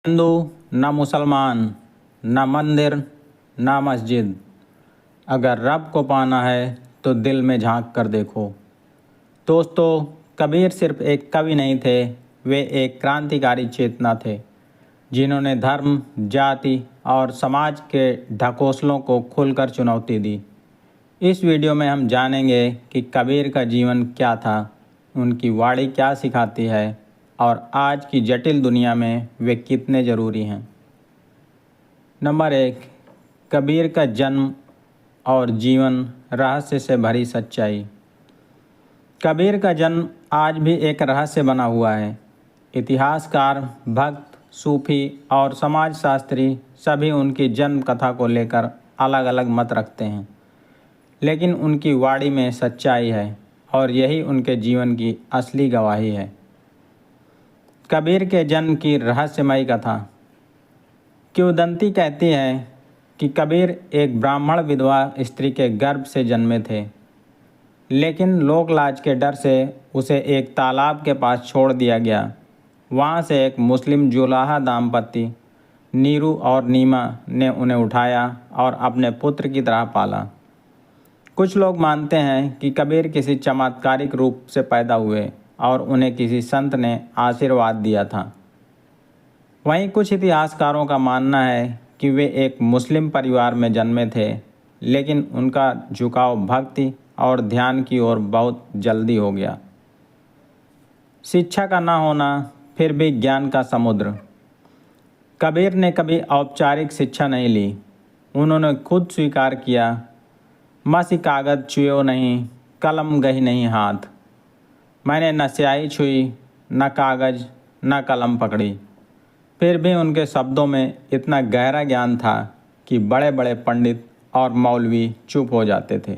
हिंदू न मुसलमान, न मंदिर, न मस्जिद। अगर रब को पाना है तो दिल में झांक कर देखो। दोस्तों, कबीर सिर्फ एक कवि नहीं थे, वे एक क्रांतिकारी चेतना थे जिन्होंने धर्म, जाति और समाज के ढकोसलों को खुलकर चुनौती दी। इस वीडियो में हम जानेंगे कि कबीर का जीवन क्या था, उनकी वाणी क्या सिखाती है और आज की जटिल दुनिया में वे कितने ज़रूरी हैं। नंबर 1, कबीर का जन्म और जीवन, रहस्य से भरी सच्चाई। कबीर का जन्म आज भी एक रहस्य बना हुआ है। इतिहासकार, भक्त, सूफी और समाजशास्त्री सभी उनकी जन्म कथा को लेकर अलग अलग मत रखते हैं, लेकिन उनकी वाणी में सच्चाई है और यही उनके जीवन की असली गवाही है। कबीर के जन्म की रहस्यमयी कथा। किंवदंती कहती है कि कबीर एक ब्राह्मण विधवा स्त्री के गर्भ से जन्मे थे, लेकिन लोकलाज के डर से उसे एक तालाब के पास छोड़ दिया गया। वहाँ से एक मुस्लिम जुलाहा दाम्पत्य नीरू और नीमा ने उन्हें उठाया और अपने पुत्र की तरह पाला। कुछ लोग मानते हैं कि कबीर किसी चमत्कारिक रूप से पैदा हुए और उन्हें किसी संत ने आशीर्वाद दिया था। वहीं कुछ इतिहासकारों का मानना है कि वे एक मुस्लिम परिवार में जन्मे थे, लेकिन उनका झुकाव भक्ति और ध्यान की ओर बहुत जल्दी हो गया। शिक्षा का ना होना, फिर भी ज्ञान का समुद्र। कबीर ने कभी औपचारिक शिक्षा नहीं ली। उन्होंने खुद स्वीकार किया, मसी कागज छुयो नहीं, कलम गही नहीं हाथ। मैंने न स्याही छुई, न कागज, न कलम पकड़ी। फिर भी उनके शब्दों में इतना गहरा ज्ञान था कि बड़े बड़े पंडित और मौलवी चुप हो जाते थे।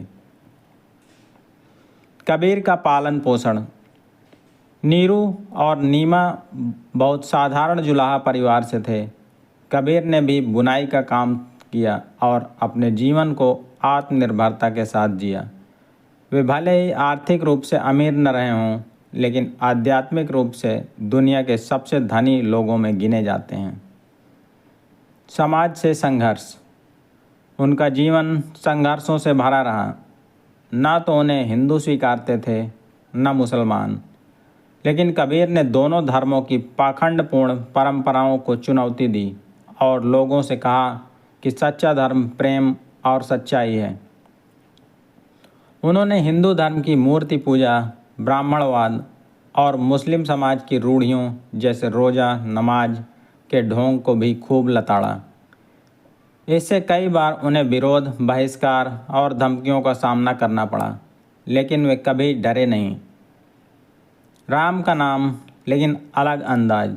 कबीर का पालन पोषण। नीरू और नीमा बहुत साधारण जुलाहा परिवार से थे। कबीर ने भी बुनाई का काम किया और अपने जीवन को आत्मनिर्भरता के साथ जिया। वे भले ही आर्थिक रूप से अमीर न रहे हों, लेकिन आध्यात्मिक रूप से दुनिया के सबसे धनी लोगों में गिने जाते हैं। समाज से संघर्ष। उनका जीवन संघर्षों से भरा रहा। ना तो उन्हें हिंदू स्वीकारते थे, न मुसलमान, लेकिन कबीर ने दोनों धर्मों की पाखंडपूर्ण परंपराओं को चुनौती दी और लोगों से कहा कि सच्चा धर्म प्रेम और सच्चाई है। उन्होंने हिंदू धर्म की मूर्ति पूजा, ब्राह्मणवाद और मुस्लिम समाज की रूढ़ियों जैसे रोज़ा, नमाज के ढोंग को भी खूब लताड़ा। इससे कई बार उन्हें विरोध, बहिष्कार और धमकियों का सामना करना पड़ा, लेकिन वे कभी डरे नहीं। राम का नाम, लेकिन अलग अंदाज।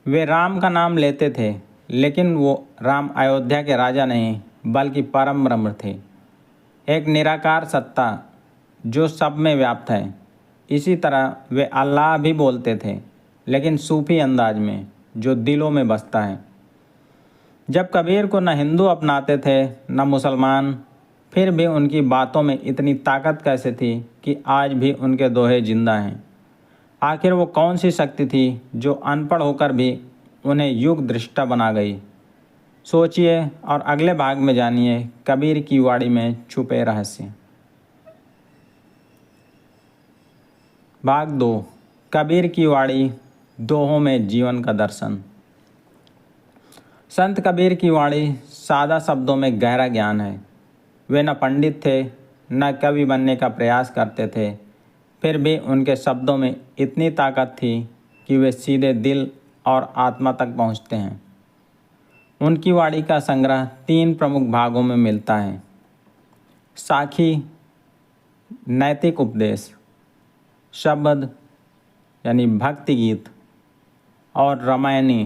वे राम का नाम लेते थे, लेकिन वो राम अयोध्या के राजा नहीं, बल्कि परम ब्रह्म थे, एक निराकार सत्ता जो सब में व्याप्त है। इसी तरह वे अल्लाह भी बोलते थे, लेकिन सूफी अंदाज में, जो दिलों में बसता है। जब कबीर को न हिंदू अपनाते थे न मुसलमान, फिर भी उनकी बातों में इतनी ताकत कैसे थी कि आज भी उनके दोहे जिंदा हैं। आखिर वो कौन सी शक्ति थी जो अनपढ़ होकर भी उन्हें युग दृष्टा बना गई? सोचिए और अगले भाग में जानिए कबीर की वाणी में छुपे रहस्य। भाग 2, कबीर की वाणी, दोहों में जीवन का दर्शन। संत कबीर की वाणी सादा शब्दों में गहरा ज्ञान है। वे न पंडित थे, न कवि बनने का प्रयास करते थे, फिर भी उनके शब्दों में इतनी ताकत थी कि वे सीधे दिल और आत्मा तक पहुँचते हैं। उनकी वाणी का संग्रह 3 प्रमुख भागों में मिलता है। साखी, नैतिक उपदेश, शब्द यानी भक्ति गीत, और रामायणी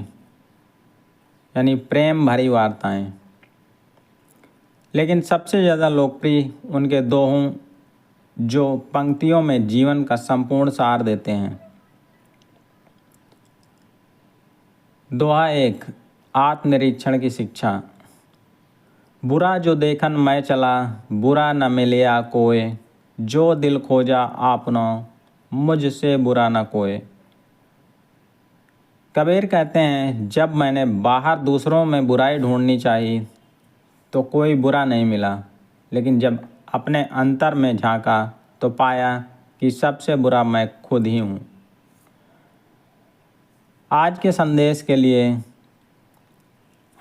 यानी प्रेम भरी वार्ताएं। लेकिन सबसे ज़्यादा लोकप्रिय उनके दोहों, जो पंक्तियों में जीवन का संपूर्ण सार देते हैं। दोहा 1, आत्मनिरीक्षण की शिक्षा। बुरा जो देखन मैं चला, बुरा न मिलिया कोय, जो दिल खोजा आपनो, मुझसे बुरा न कोय। कबीर कहते हैं, जब मैंने बाहर दूसरों में बुराई ढूंढनी चाहिए तो कोई बुरा नहीं मिला, लेकिन जब अपने अंतर में झांका तो पाया कि सबसे बुरा मैं खुद ही हूँ। आज के संदेश के लिए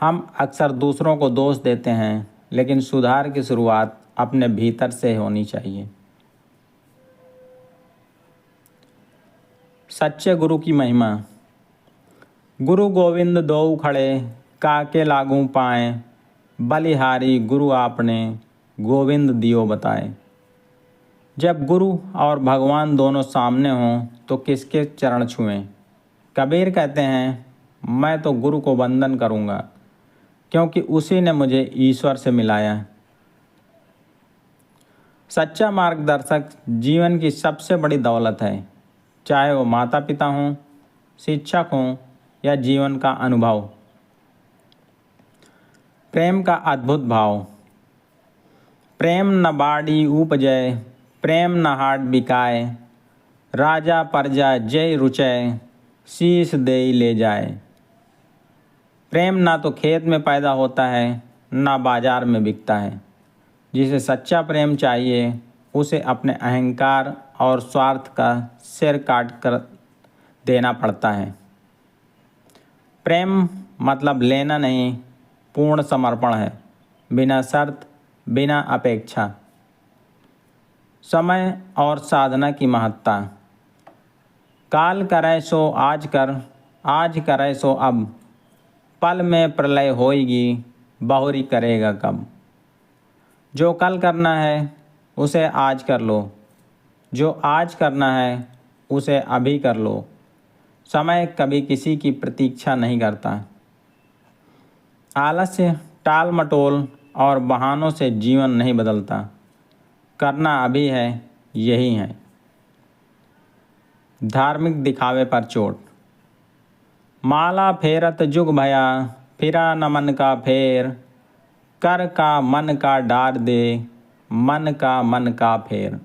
हम अक्सर दूसरों को दोष देते हैं, लेकिन सुधार की शुरुआत अपने भीतर से होनी चाहिए। सच्चे गुरु की महिमा। गुरु गोविंद दोऊ खड़े, काके लागू पाए, बलिहारी गुरु आपने, गोविंद दियो बताए। जब गुरु और भगवान दोनों सामने हों तो किसके चरण छुएं? कबीर कहते हैं, मैं तो गुरु को वंदन करूँगा, क्योंकि उसी ने मुझे ईश्वर से मिलाया। सच्चा मार्गदर्शक जीवन की सबसे बड़ी दौलत है, चाहे वो माता पिता हों, शिक्षक हों या जीवन का अनुभव। प्रेम का अद्भुत भाव। प्रेम न बाड़ी उपजय, प्रेम न हाट बिकाए, राजा प्रजा जय रुचय, शीश देई ले जाए। प्रेम ना तो खेत में पैदा होता है, ना बाजार में बिकता है। जिसे सच्चा प्रेम चाहिए उसे अपने अहंकार और स्वार्थ का सिर काट कर देना पड़ता है। प्रेम मतलब लेना नहीं, पूर्ण समर्पण है, बिना शर्त, बिना अपेक्षा। समय और साधना की महत्ता। काल करे सो आज कर, आज करे सो अब, पल में प्रलय होएगी, बहुरी करेगा कब। जो कल करना है उसे आज कर लो, जो आज करना है उसे अभी कर लो। समय कभी किसी की प्रतीक्षा नहीं करता। आलस्य, टाल मटोल और बहानों से जीवन नहीं बदलता। करना अभी है, यही है। धार्मिक दिखावे पर चोट। माला फेरत जुग भया, फिरा न मन का फेर, कर का मन का डार दे, मन का फेर।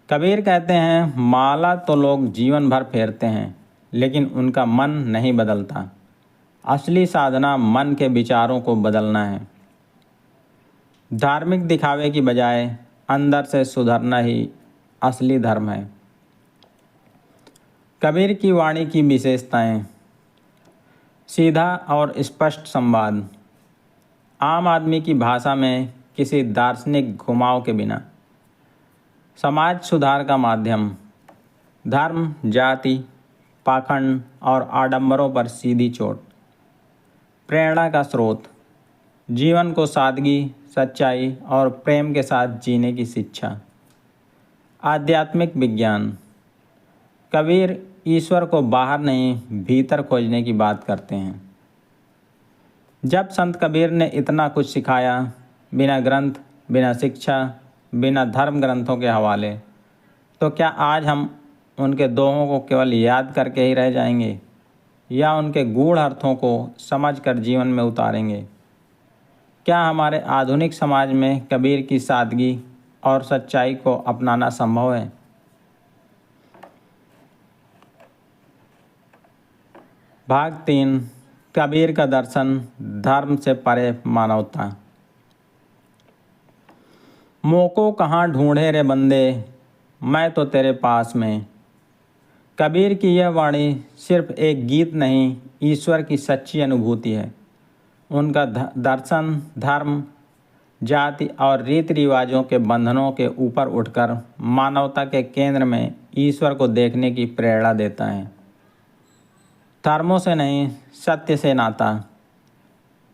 कबीर कहते हैं, माला तो लोग जीवन भर फेरते हैं, लेकिन उनका मन नहीं बदलता। असली साधना मन के विचारों को बदलना है। धार्मिक दिखावे की बजाय अंदर से सुधरना ही असली धर्म है। कबीर की वाणी की विशेषताएं। सीधा और स्पष्ट संवाद, आम आदमी की भाषा में किसी दार्शनिक घुमाव के बिना। समाज सुधार का माध्यम, धर्म, जाति, पाखंड और आडंबरों पर सीधी चोट। प्रेरणा का स्रोत, जीवन को सादगी, सच्चाई और प्रेम के साथ जीने की शिक्षा। आध्यात्मिक विज्ञान। कबीर ईश्वर को बाहर नहीं, भीतर खोजने की बात करते हैं। जब संत कबीर ने इतना कुछ सिखाया, बिना ग्रंथ, बिना शिक्षा, बिना धर्म ग्रंथों के हवाले, तो क्या आज हम उनके दोहों को केवल याद करके ही रह जाएंगे या उनके गूढ़ अर्थों को समझकर जीवन में उतारेंगे? क्या हमारे आधुनिक समाज में कबीर की सादगी और सच्चाई को अपनाना संभव है? भाग 3, कबीर का दर्शन, धर्म से परे मानवता। मोको कहाँ ढूंढे रे बंदे, मैं तो तेरे पास में। कबीर की यह वाणी सिर्फ एक गीत नहीं, ईश्वर की सच्ची अनुभूति है। उनका दर्शन धर्म, जाति और रीति रिवाजों के बंधनों के ऊपर उठकर मानवता के केंद्र में ईश्वर को देखने की प्रेरणा देता है। धर्मों से नहीं, सत्य से नाता।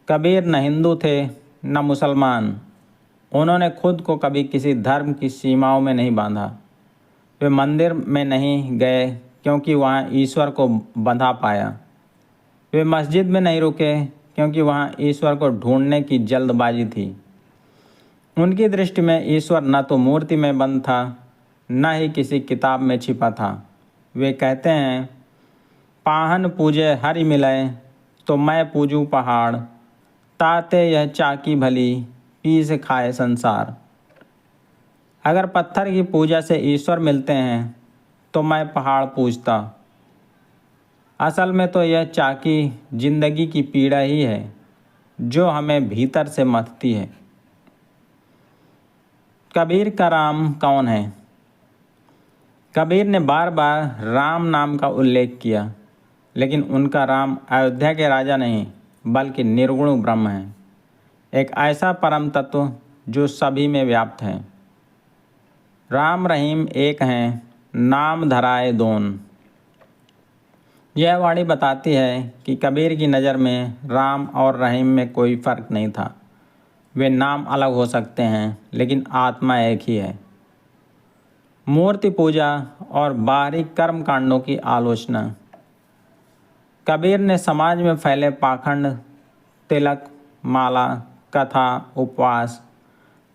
कबीर न हिंदू थे न मुसलमान। उन्होंने खुद को कभी किसी धर्म की सीमाओं में नहीं बांधा। वे मंदिर में नहीं गए क्योंकि वहाँ ईश्वर को बंधा पाया। वे मस्जिद में नहीं रुके क्योंकि वहाँ ईश्वर को ढूंढने की जल्दबाजी थी। उनकी दृष्टि में ईश्वर न तो मूर्ति में बंद था, न ही किसी किताब में छिपा था। वे कहते हैं, पाहन पूजे हरि मिलय, तो मैं पूजूं पहाड़, ताते यह चाकी भली, पीस खाए संसार। अगर पत्थर की पूजा से ईश्वर मिलते हैं तो मैं पहाड़ पूजता। असल में तो यह चाकी जिंदगी की पीड़ा ही है जो हमें भीतर से मथती है। कबीर का राम कौन है? कबीर ने बार बार राम नाम का उल्लेख किया, लेकिन उनका राम अयोध्या के राजा नहीं बल्कि निर्गुण ब्रह्म है, एक ऐसा परम तत्व जो सभी में व्याप्त है। राम रहीम एक हैं, नाम धराए दोन। यह वाणी बताती है कि कबीर की नज़र में राम और रहीम में कोई फ़र्क नहीं था। वे नाम अलग हो सकते हैं लेकिन आत्मा एक ही है। मूर्ति पूजा और बाहरी कर्म कांडों की आलोचना। कबीर ने समाज में फैले पाखंड, तिलक, माला, कथा, उपवास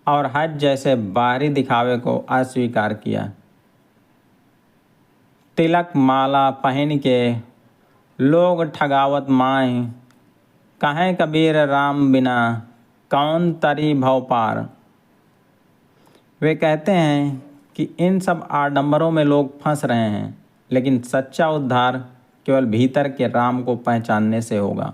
और हज जैसे बाहरी दिखावे को अस्वीकार किया। तिलक माला पहन के लोग ठगावत माए, कहें कबीर राम बिना कौन तरी भव पार। वे कहते हैं कि इन सब आडंबरों में लोग फंस रहे हैं, लेकिन सच्चा उद्धार केवल भीतर के राम को पहचानने से होगा।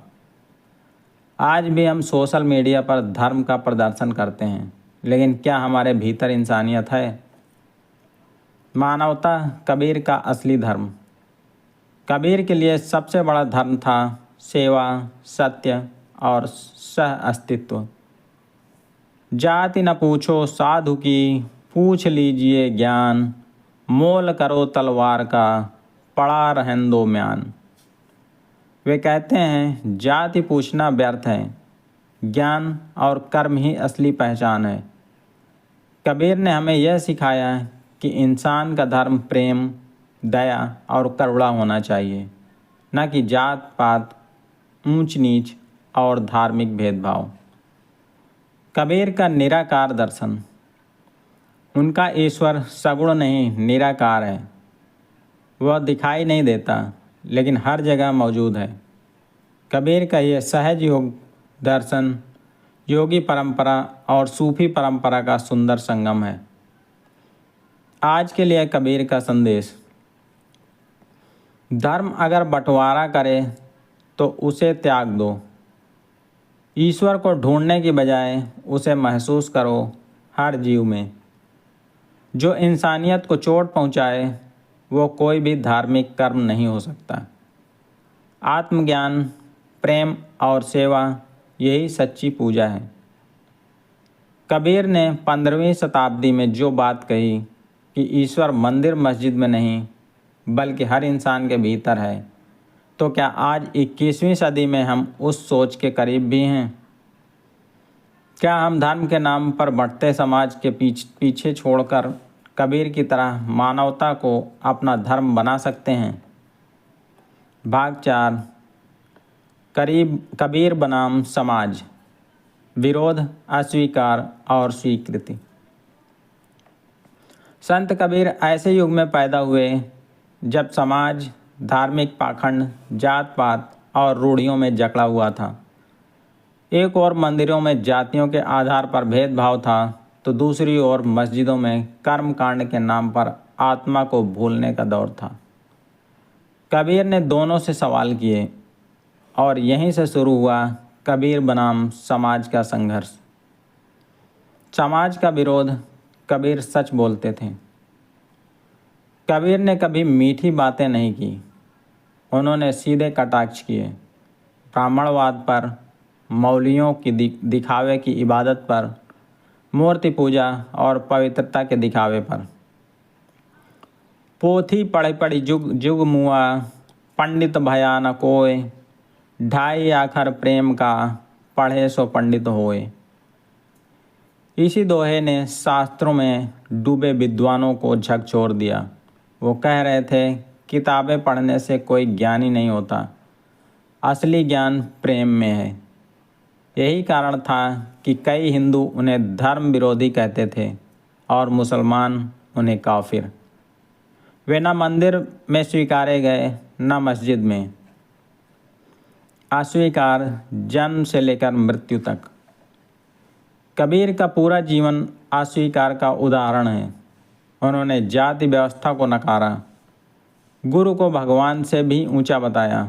आज भी हम सोशल मीडिया पर धर्म का प्रदर्शन करते हैं, लेकिन क्या हमारे भीतर इंसानियत है? मानवता कबीर का असली धर्म। कबीर के लिए सबसे बड़ा धर्म था सेवा, सत्य और सह अस्तित्व। जाति न पूछो साधु की, पूछ लीजिए ज्ञान, मोल करो तलवार का, पड़ा रहन दो म्यान। वे कहते हैं जाति पूछना व्यर्थ है, ज्ञान और कर्म ही असली पहचान है। कबीर ने हमें यह सिखाया कि इंसान का धर्म प्रेम, दया और करुणा होना चाहिए, न कि जात पात, ऊंच नीच और धार्मिक भेदभाव। कबीर का निराकार दर्शन। उनका ईश्वर सगुण नहीं निराकार है। वह दिखाई नहीं देता लेकिन हर जगह मौजूद है। कबीर का यह सहज योग दर्शन योगी परंपरा और सूफी परंपरा का सुंदर संगम है। आज के लिए कबीर का संदेश। धर्म अगर बंटवारा करे तो उसे त्याग दो। ईश्वर को ढूंढने की बजाय उसे महसूस करो हर जीव में। जो इंसानियत को चोट पहुंचाए वो कोई भी धार्मिक कर्म नहीं हो सकता। आत्मज्ञान, प्रेम और सेवा यही सच्ची पूजा है। कबीर ने 15वीं शताब्दी में जो बात कही कि ईश्वर मंदिर मस्जिद में नहीं बल्कि हर इंसान के भीतर है, तो क्या आज 21वीं सदी में हम उस सोच के करीब भी हैं? क्या हम धर्म के नाम पर बढ़ते समाज के पीछे छोड़कर कबीर की तरह मानवता को अपना धर्म बना सकते हैं? भाग 4। कबीर बनाम समाज, विरोध, अस्वीकार और स्वीकृति। संत कबीर ऐसे युग में पैदा हुए जब समाज धार्मिक पाखंड, जात पात और रूढ़ियों में जकड़ा हुआ था। एक ओर मंदिरों में जातियों के आधार पर भेदभाव था, तो दूसरी ओर मस्जिदों में कर्म कांड के नाम पर आत्मा को भूलने का दौर था। कबीर ने दोनों से सवाल किए और यहीं से शुरू हुआ कबीर बनाम समाज का संघर्ष। समाज का विरोध। कबीर सच बोलते थे। कबीर ने कभी मीठी बातें नहीं की, उन्होंने सीधे कटाक्ष किए। ब्राह्मणवाद पर, मौलियों की दिखावे की इबादत पर, मूर्ति पूजा और पवित्रता के दिखावे पर। पोथी पढ़े पढ़ी जुग जुग मुआ, पंडित भया न कोय, ढाई आखर प्रेम का, पढ़े सो पंडित होए। इसी दोहे ने शास्त्रों में डूबे विद्वानों को झकझोर दिया। वो कह रहे थे किताबें पढ़ने से कोई ज्ञानी नहीं होता, असली ज्ञान प्रेम में है। यही कारण था कि कई हिंदू उन्हें धर्म विरोधी कहते थे और मुसलमान उन्हें काफिर। वे न मंदिर में स्वीकारे गए न मस्जिद में। अस्वीकार जन्म से लेकर मृत्यु तक। कबीर का पूरा जीवन अस्वीकार का उदाहरण है। उन्होंने जाति व्यवस्था को नकारा, गुरु को भगवान से भी ऊंचा बताया।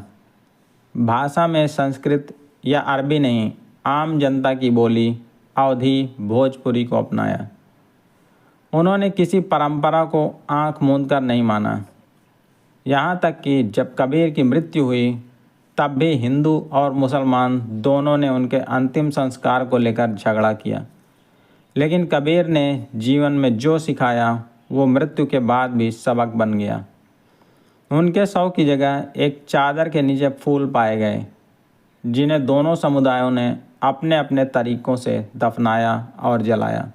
भाषा में संस्कृत या अरबी नहीं, आम जनता की बोली अवधी भोजपुरी को अपनाया। उन्होंने किसी परंपरा को आंख मूंद कर नहीं माना। यहाँ तक कि जब कबीर की मृत्यु हुई तब भी हिंदू और मुसलमान दोनों ने उनके अंतिम संस्कार को लेकर झगड़ा किया। लेकिन कबीर ने जीवन में जो सिखाया वो मृत्यु के बाद भी सबक बन गया। उनके शव की जगह एक चादर के नीचे फूल पाए गए, जिन्हें दोनों समुदायों ने अपने अपने तरीक़ों से दफनाया और जलाया।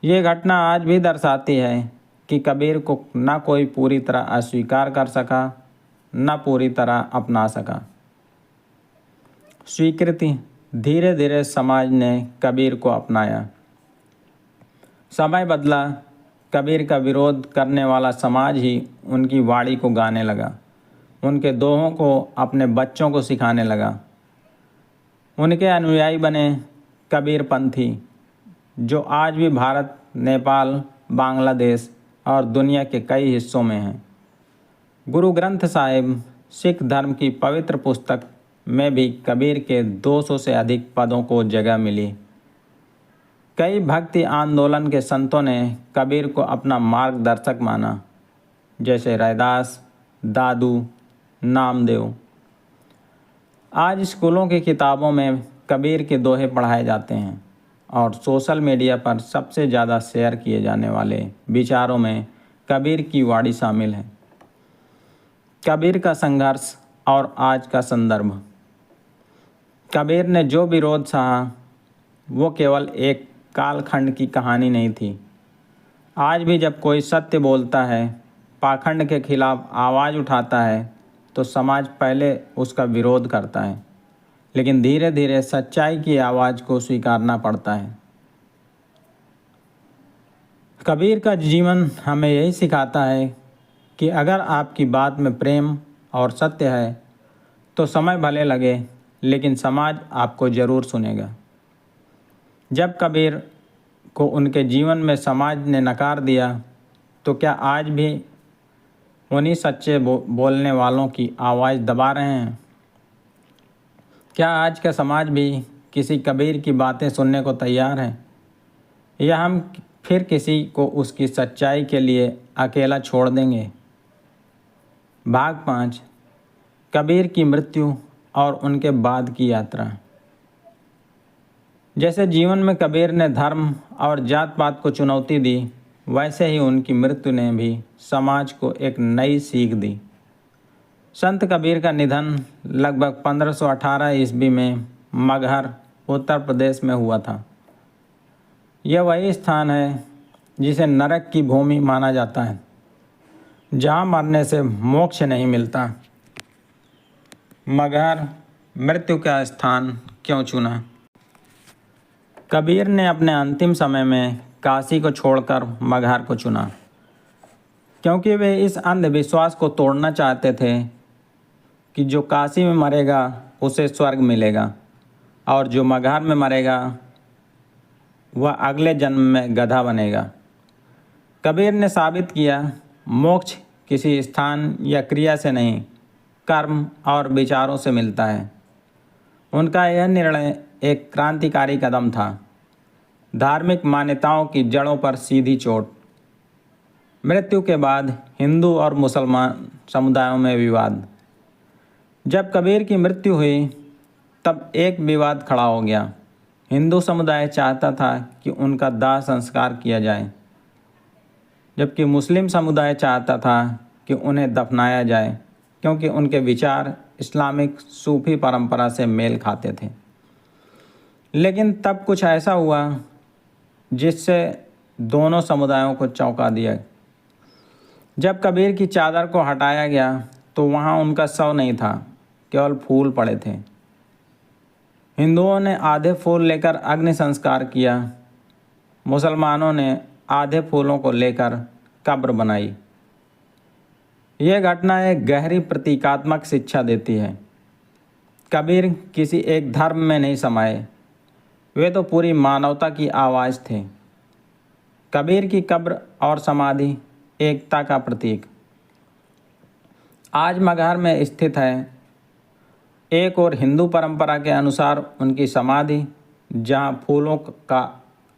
ये घटना आज भी दर्शाती है कि कबीर को न कोई पूरी तरह अस्वीकार कर सका, न पूरी तरह अपना सका। स्वीकृति। धीरे धीरे समाज ने कबीर को अपनाया। समय बदला, कबीर का विरोध करने वाला समाज ही उनकी वाणी को गाने लगा, उनके दोहों को अपने बच्चों को सिखाने लगा। उनके अनुयायी बने कबीरपंथी, जो आज भी भारत, नेपाल, बांग्लादेश और दुनिया के कई हिस्सों में हैं। गुरु ग्रंथ साहिब, सिख धर्म की पवित्र पुस्तक में भी कबीर के 200 से अधिक पदों को जगह मिली। कई भक्ति आंदोलन के संतों ने कबीर को अपना मार्गदर्शक माना, जैसे रैदास, दादू, नामदेव। आज स्कूलों की किताबों में कबीर के दोहे पढ़ाए जाते हैं और सोशल मीडिया पर सबसे ज़्यादा शेयर किए जाने वाले विचारों में कबीर की वाणी शामिल है। कबीर का संघर्ष और आज का संदर्भ। कबीर ने जो विरोध सहा वो केवल एक कालखंड की कहानी नहीं थी। आज भी जब कोई सत्य बोलता है, पाखंड के खिलाफ आवाज़ उठाता है, तो समाज पहले उसका विरोध करता है, लेकिन धीरे धीरे सच्चाई की आवाज़ को स्वीकारना पड़ता है। कबीर का जीवन हमें यही सिखाता है कि अगर आपकी बात में प्रेम और सत्य है तो समय भले लगे, लेकिन समाज आपको ज़रूर सुनेगा। जब कबीर को उनके जीवन में समाज ने नकार दिया, तो क्या आज भी उन्हीं सच्चे बोलने वालों की आवाज़ दबा रहे हैं? क्या आज का समाज भी किसी कबीर की बातें सुनने को तैयार है, या हम फिर किसी को उसकी सच्चाई के लिए अकेला छोड़ देंगे? भाग 5। कबीर की मृत्यु और उनके बाद की यात्रा। जैसे जीवन में कबीर ने धर्म और जात पात को चुनौती दी, वैसे ही उनकी मृत्यु ने भी समाज को एक नई सीख दी। संत कबीर का निधन लगभग 1518 ईस्वी में मगहर, उत्तर प्रदेश में हुआ था। यह वही स्थान है जिसे नरक की भूमि माना जाता है, जहाँ मरने से मोक्ष नहीं मिलता। मगहर मृत्यु का स्थान क्यों चुना? कबीर ने अपने अंतिम समय में काशी को छोड़कर मगहर को चुना, क्योंकि वे इस अंधविश्वास को तोड़ना चाहते थे कि जो काशी में मरेगा उसे स्वर्ग मिलेगा, और जो मगहर में मरेगा वह अगले जन्म में गधा बनेगा। कबीर ने साबित किया, मोक्ष किसी स्थान या क्रिया से नहीं, कर्म और विचारों से मिलता है। उनका यह निर्णय एक क्रांतिकारी कदम था। धार्मिक मान्यताओं की जड़ों पर सीधी चोट। मृत्यु के बाद हिंदू और मुसलमान समुदायों में विवाद। जब कबीर की मृत्यु हुई तब एक विवाद खड़ा हो गया। हिंदू समुदाय चाहता था कि उनका दाह संस्कार किया जाए, जबकि मुस्लिम समुदाय चाहता था कि उन्हें दफनाया जाए, क्योंकि उनके विचार इस्लामिक सूफी परंपरा से मेल खाते थे। लेकिन तब कुछ ऐसा हुआ जिससे दोनों समुदायों को चौंका दिया। जब कबीर की चादर को हटाया गया तो वहाँ उनका शव नहीं था, केवल फूल पड़े थे। हिंदुओं ने आधे फूल लेकर अग्नि संस्कार किया, मुसलमानों ने आधे फूलों को लेकर कब्र बनाई। यह घटना एक गहरी प्रतीकात्मक शिक्षा देती है। कबीर किसी एक धर्म में नहीं समाये, वे तो पूरी मानवता की आवाज़ थे। कबीर की कब्र और समाधि एकता का प्रतीक। आज मगहर में स्थित है। एक और हिंदू परंपरा के अनुसार उनकी समाधि, जहाँ फूलों का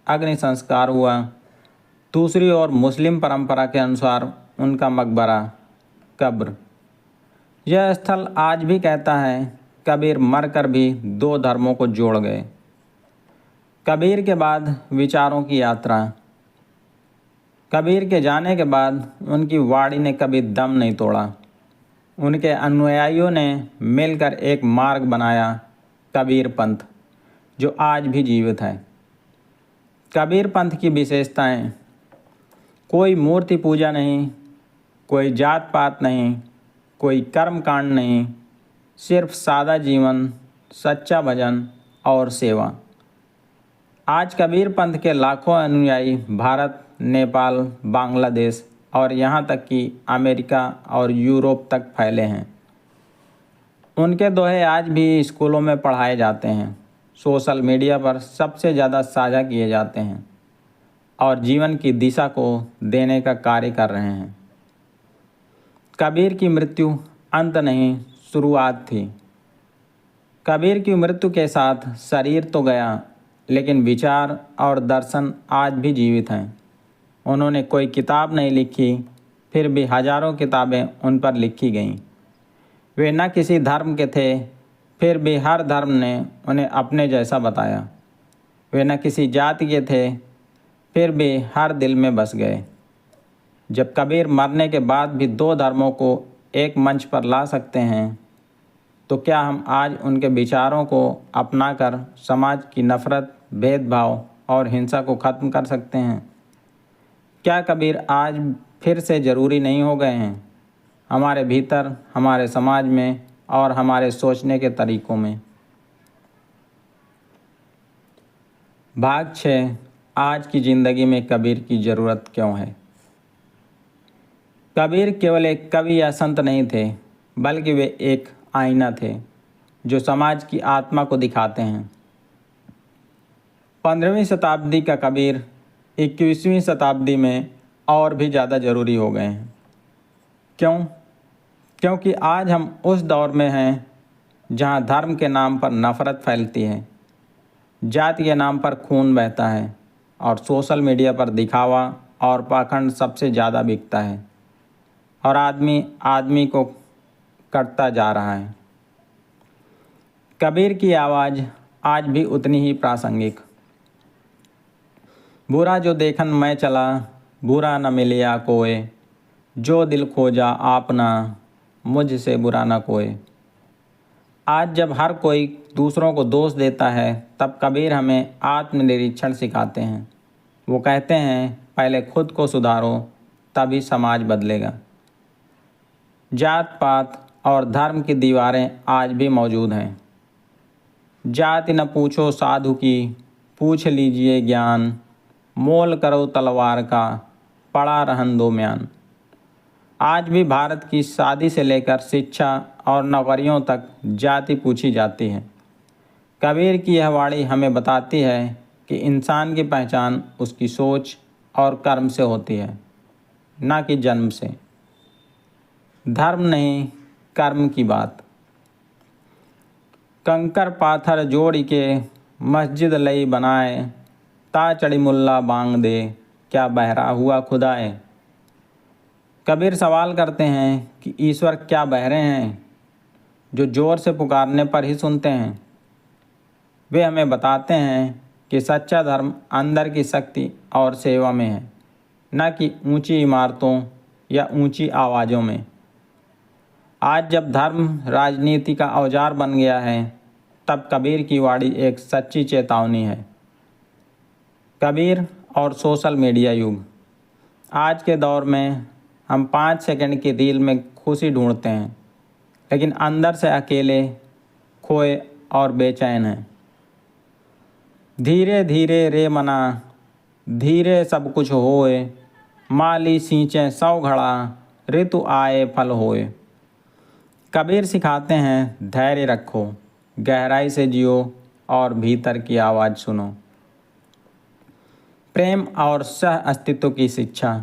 अग्नि संस्कार हुआ। दूसरी ओर मुस्लिम परंपरा के अनुसार उनका मकबरा, कब्र। यह स्थल आज भी कहता है कबीर मरकर भी दो धर्मों को जोड़ गए। कबीर के बाद विचारों की यात्रा। कबीर के जाने के बाद उनकी वाणी ने कभी दम नहीं तोड़ा। उनके अनुयायियों ने मिलकर एक मार्ग बनाया, कबीर पंथ, जो आज भी जीवित है। कबीर पंथ की विशेषताएं: कोई मूर्ति पूजा नहीं, कोई जात पात नहीं, कोई कर्म कांड नहीं, सिर्फ सादा जीवन, सच्चा भजन और सेवा। आज कबीर पंथ के लाखों अनुयायी भारत, नेपाल, बांग्लादेश और यहाँ तक कि अमेरिका और यूरोप तक फैले हैं। उनके दोहे आज भी स्कूलों में पढ़ाए जाते हैं, सोशल मीडिया पर सबसे ज़्यादा साझा किए जाते हैं और जीवन की दिशा को देने का कार्य कर रहे हैं। कबीर की मृत्यु अंत नहीं, शुरुआत थी। कबीर की मृत्यु के साथ शरीर तो गया, लेकिन विचार और दर्शन आज भी जीवित हैं। उन्होंने कोई किताब नहीं लिखी, फिर भी हजारों किताबें उन पर लिखी गईं। वे न किसी धर्म के थे, फिर भी हर धर्म ने उन्हें अपने जैसा बताया। वे न किसी जाति के थे, फिर भी हर दिल में बस गए। जब कबीर मरने के बाद भी दो धर्मों को एक मंच पर ला सकते हैं, तो क्या हम आज उनके विचारों को अपनाकर समाज की नफ़रत, भेदभाव और हिंसा को ख़त्म कर सकते हैं? क्या कबीर आज फिर से ज़रूरी नहीं हो गए हैं, हमारे भीतर, हमारे समाज में और हमारे सोचने के तरीक़ों में? भाग 6, आज की ज़िंदगी में कबीर की ज़रूरत क्यों है? कबीर केवल एक कवि या संत नहीं थे, बल्कि वे एक आईना थे जो समाज की आत्मा को दिखाते हैं। 15वीं शताब्दी का कबीर 21वीं शताब्दी में और भी ज़्यादा ज़रूरी हो गए हैं। क्यों? क्योंकि आज हम उस दौर में हैं जहां धर्म के नाम पर नफ़रत फैलती है, जाति के नाम पर खून बहता है और सोशल मीडिया पर दिखावा और पाखंड सबसे ज़्यादा बिकता है और आदमी आदमी को कटता जा रहा है। कबीर की आवाज़ आज भी उतनी ही प्रासंगिक। बुरा जो देखन मैं चला, बुरा न मिलिया कोय, जो दिल खोजा आपना, मुझसे बुरा न कोय। आज जब हर कोई दूसरों को दोष देता है, तब कबीर हमें आत्मनिरीक्षण सिखाते हैं। वो कहते हैं, पहले खुद को सुधारो, तभी समाज बदलेगा। जात पात और धर्म की दीवारें आज भी मौजूद हैं। जाति न पूछो साधु की, पूछ लीजिए ज्ञान, मोल करो तलवार का, पड़ा रहन दो म्यान। आज भी भारत की शादी से लेकर शिक्षा और नौकरियों तक जाति पूछी जाती है। कबीर की यह वाणी हमें बताती है कि इंसान की पहचान उसकी सोच और कर्म से होती है, न कि जन्म से। धर्म नहीं, कर्म की बात। कंकर पाथर जोड़ के मस्जिद लई बनाए, ता चढ़ी मुल्ला बांग दे, क्या बहरा हुआ खुदाए। कबीर सवाल करते हैं कि ईश्वर क्या बहरे हैं जो ज़ोर से पुकारने पर ही सुनते हैं? वे हमें बताते हैं कि सच्चा धर्म अंदर की शक्ति और सेवा में है, न कि ऊंची इमारतों या ऊंची आवाज़ों में। आज जब धर्म राजनीति का औजार बन गया है, तब कबीर की वाणी एक सच्ची चेतावनी है। कबीर और सोशल मीडिया युग। आज के दौर में हम 5 सेकंड की रील में खुशी ढूंढते हैं, लेकिन अंदर से अकेले, खोए और बेचैन हैं। धीरे धीरे रे मना, धीरे सब कुछ होए, माली सींचे 100 घड़ा, ऋतु आए फल होए। कबीर सिखाते हैं, धैर्य रखो, गहराई से जियो और भीतर की आवाज़ सुनो। प्रेम और सह अस्तित्व की शिक्षा।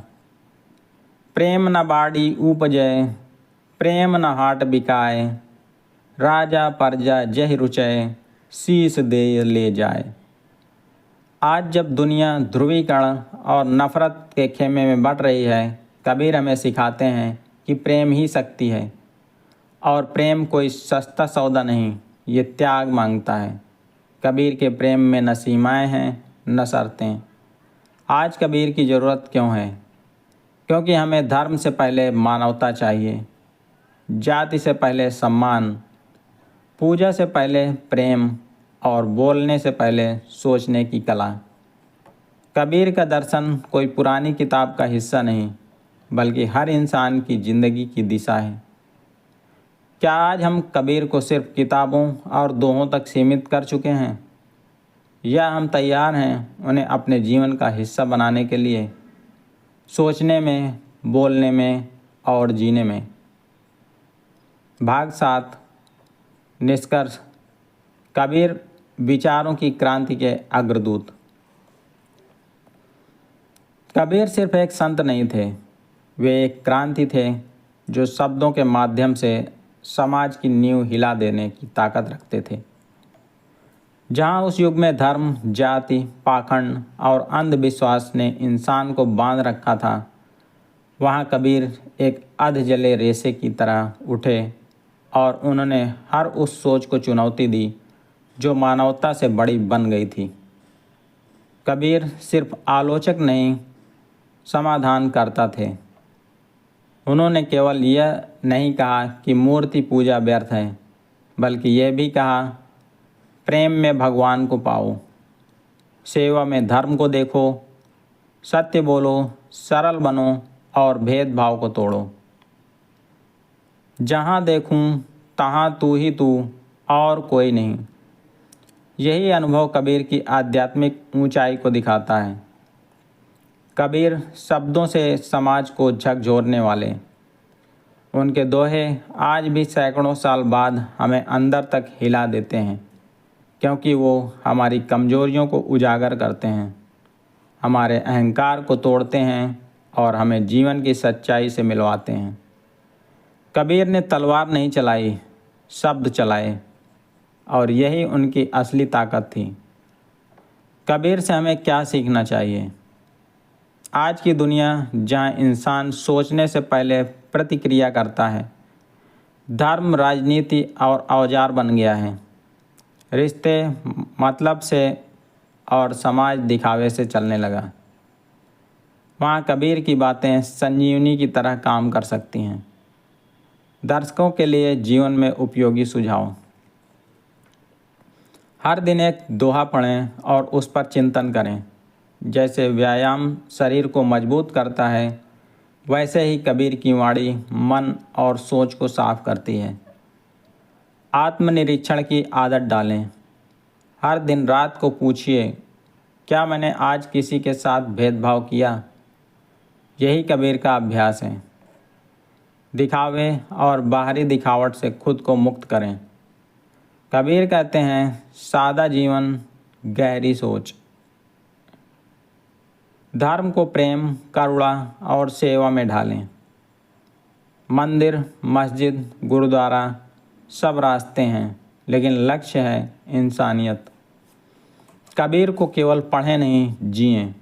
प्रेम न बाड़ी उपजय, प्रेम न हाट बिकाए, राजा प्रजा जहि रुचय, शीस दे ले जाए। आज जब दुनिया ध्रुवीकरण और नफरत के खेमे में बट रही है, कबीर हमें सिखाते हैं कि प्रेम ही शक्ति है और प्रेम कोई सस्ता सौदा नहीं, ये त्याग मांगता है। कबीर के प्रेम में न सीमाएं हैं न शर्तें। आज कबीर की ज़रूरत क्यों है? क्योंकि हमें धर्म से पहले मानवता चाहिए, जाति से पहले सम्मान, पूजा से पहले प्रेम और बोलने से पहले सोचने की कला। कबीर का दर्शन कोई पुरानी किताब का हिस्सा नहीं, बल्कि हर इंसान की ज़िंदगी की दिशा है। क्या आज हम कबीर को सिर्फ किताबों और दोहों तक सीमित कर चुके हैं, या हम तैयार हैं उन्हें अपने जीवन का हिस्सा बनाने के लिए, सोचने में, बोलने में और जीने में? भाग 7, निष्कर्ष। कबीर विचारों की क्रांति के अग्रदूत। कबीर सिर्फ एक संत नहीं थे, वे एक क्रांति थे जो शब्दों के माध्यम से समाज की नींव हिला देने की ताकत रखते थे। जहाँ उस युग में धर्म, जाति, पाखंड और अंधविश्वास ने इंसान को बांध रखा था, वहाँ कबीर एक अध जले रेशे की तरह उठे और उन्होंने हर उस सोच को चुनौती दी जो मानवता से बड़ी बन गई थी। कबीर सिर्फ आलोचक नहीं, समाधान करता थे। उन्होंने केवल यह नहीं कहा कि मूर्ति पूजा व्यर्थ है, बल्कि यह भी कहा, प्रेम में भगवान को पाओ, सेवा में धर्म को देखो, सत्य बोलो, सरल बनो और भेदभाव को तोड़ो। जहाँ देखूँ तहाँ तू ही तू और कोई नहीं। यही अनुभव कबीर की आध्यात्मिक ऊंचाई को दिखाता है। कबीर शब्दों से समाज को झकझोरने वाले, उनके दोहे आज भी सैकड़ों साल बाद हमें अंदर तक हिला देते हैं, क्योंकि वो हमारी कमजोरियों को उजागर करते हैं, हमारे अहंकार को तोड़ते हैं और हमें जीवन की सच्चाई से मिलवाते हैं। कबीर ने तलवार नहीं चलाई, शब्द चलाए, और यही उनकी असली ताकत थी। कबीर से हमें क्या सीखना चाहिए? आज की दुनिया जहाँ इंसान सोचने से पहले प्रतिक्रिया करता है, धर्म राजनीति और औजार बन गया है, रिश्ते मतलब से और समाज दिखावे से चलने लगा, वहाँ कबीर की बातें संजीवनी की तरह काम कर सकती हैं। दर्शकों के लिए जीवन में उपयोगी सुझाव। हर दिन एक दोहा पढ़ें और उस पर चिंतन करें। जैसे व्यायाम शरीर को मजबूत करता है, वैसे ही कबीर की वाणी मन और सोच को साफ करती है। आत्मनिरीक्षण की आदत डालें। हर दिन रात को पूछिए, क्या मैंने आज किसी के साथ भेदभाव किया? यही कबीर का अभ्यास है। दिखावे और बाहरी दिखावट से खुद को मुक्त करें। कबीर कहते हैं, सादा जीवन, गहरी सोच। धर्म को प्रेम, करुणा और सेवा में ढालें। मंदिर, मस्जिद, गुरुद्वारा सब रास्ते हैं, लेकिन लक्ष्य है इंसानियत। कबीर को केवल पढ़ें नहीं, जिएं।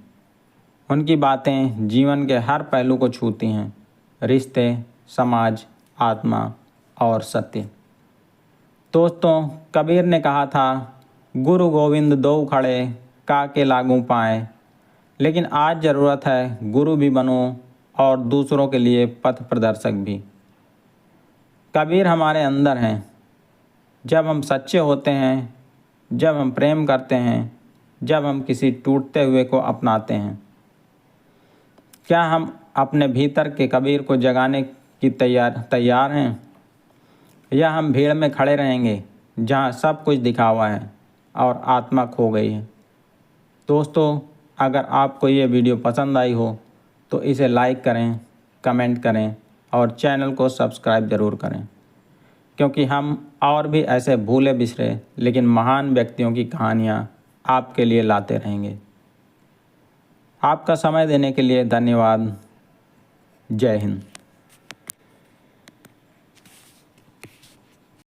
उनकी बातें जीवन के हर पहलू को छूती हैं, रिश्ते, समाज, आत्मा और सत्य। दोस्तों, कबीर ने कहा था, गुरु गोविंद दो खड़े, काके लागू पाए। लेकिन आज ज़रूरत है गुरु भी बनो और दूसरों के लिए पथ प्रदर्शक भी। कबीर हमारे अंदर हैं। जब हम सच्चे होते हैं, जब हम प्रेम करते हैं, जब हम किसी टूटते हुए को अपनाते हैं। क्या हम अपने भीतर के कबीर को जगाने की तैयार हैं, या हम भीड़ में खड़े रहेंगे जहाँ सब कुछ दिखावा है और आत्मा खो गई है? दोस्तों, अगर आपको ये वीडियो पसंद आई हो तो इसे लाइक करें, कमेंट करें और चैनल को सब्सक्राइब ज़रूर करें, क्योंकि हम और भी ऐसे भूले बिसरे लेकिन महान व्यक्तियों की कहानियाँ आपके लिए लाते रहेंगे। आपका समय देने के लिए धन्यवाद। जय हिंद।